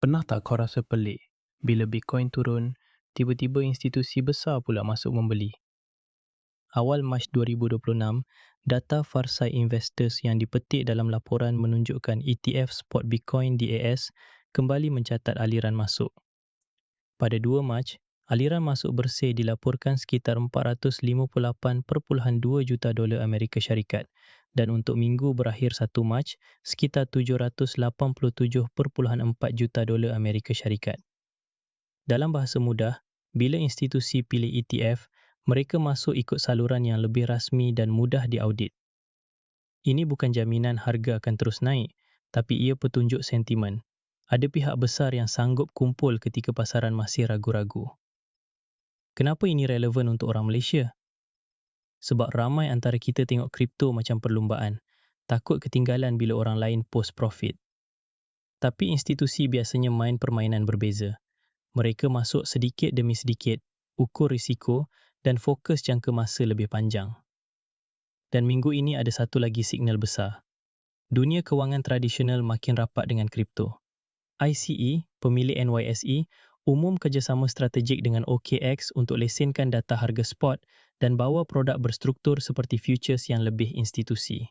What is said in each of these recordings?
Pernah tak kau rasa pelik? Bila Bitcoin turun, tiba-tiba institusi besar pula masuk membeli. Awal Mac 2026, data Farsight Investors yang dipetik dalam laporan menunjukkan ETF spot Bitcoin DAS kembali mencatat aliran masuk. Pada 2 Mac, aliran masuk bersih dilaporkan sekitar 458.2 juta dolar Amerika Syarikat dan untuk minggu berakhir 1 Mac, sekitar 787.4 juta dolar Amerika Syarikat. Dalam bahasa mudah, bila institusi pilih ETF, mereka masuk ikut saluran yang lebih rasmi dan mudah diaudit. Ini bukan jaminan harga akan terus naik, tapi ia petunjuk sentimen. Ada pihak besar yang sanggup kumpul ketika pasaran masih ragu-ragu. Kenapa ini relevan untuk orang Malaysia? Sebab ramai antara kita tengok kripto macam perlumbaan, takut ketinggalan bila orang lain post profit. Tapi institusi biasanya main permainan berbeza. Mereka masuk sedikit demi sedikit, ukur risiko dan fokus jangka masa lebih panjang. Dan minggu ini ada satu lagi signal besar. Dunia kewangan tradisional makin rapat dengan kripto. ICE, pemilik NYSE, umum kerjasama strategik dengan OKX untuk lesenkan data harga spot dan bawa produk berstruktur seperti futures yang lebih institusi.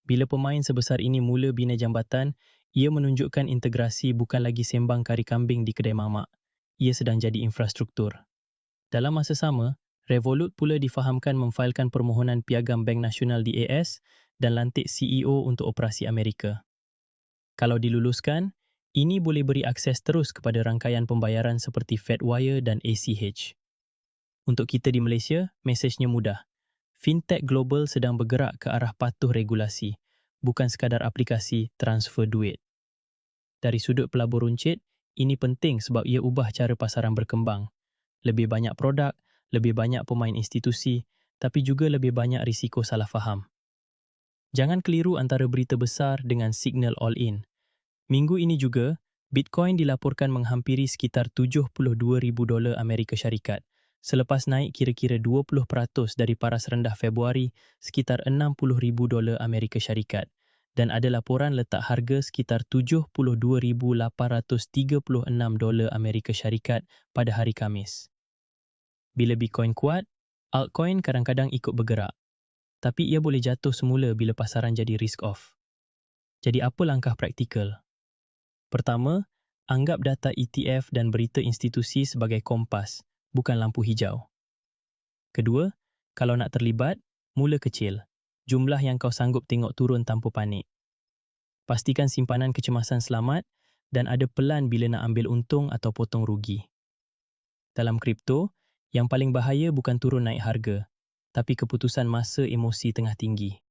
Bila pemain sebesar ini mula bina jambatan, ia menunjukkan integrasi bukan lagi sembang kari kambing di kedai mamak. Ia sedang jadi infrastruktur. Dalam masa sama, Revolut pula difahamkan memfailkan permohonan piagam Bank Nasional DAS dan lantik CEO untuk operasi Amerika. Kalau diluluskan, ini boleh beri akses terus kepada rangkaian pembayaran seperti FedWire dan ACH. Untuk kita di Malaysia, mesejnya mudah. Fintech global sedang bergerak ke arah patuh regulasi, bukan sekadar aplikasi transfer duit. Dari sudut pelabur runcit, ini penting sebab ia ubah cara pasaran berkembang. Lebih banyak produk, lebih banyak pemain institusi, tapi juga lebih banyak risiko salah faham. Jangan keliru antara berita besar dengan signal all-in. Minggu ini juga, Bitcoin dilaporkan menghampiri sekitar 72,000 dolar Amerika Syarikat, selepas naik kira-kira 20% dari paras rendah Februari sekitar 60,000 dolar Amerika Syarikat dan ada laporan letak harga sekitar 72,836 dolar Amerika Syarikat pada hari Khamis. Bila Bitcoin kuat, altcoin kadang-kadang ikut bergerak, tapi ia boleh jatuh semula bila pasaran jadi risk off. Jadi apa langkah praktikal? Pertama, anggap data ETF dan berita institusi sebagai kompas, bukan lampu hijau. Kedua, kalau nak terlibat, mula kecil. Jumlah yang kau sanggup tengok turun tanpa panik. Pastikan simpanan kecemasan selamat dan ada pelan bila nak ambil untung atau potong rugi. Dalam kripto, yang paling bahaya bukan turun naik harga, tapi keputusan masa emosi tengah tinggi.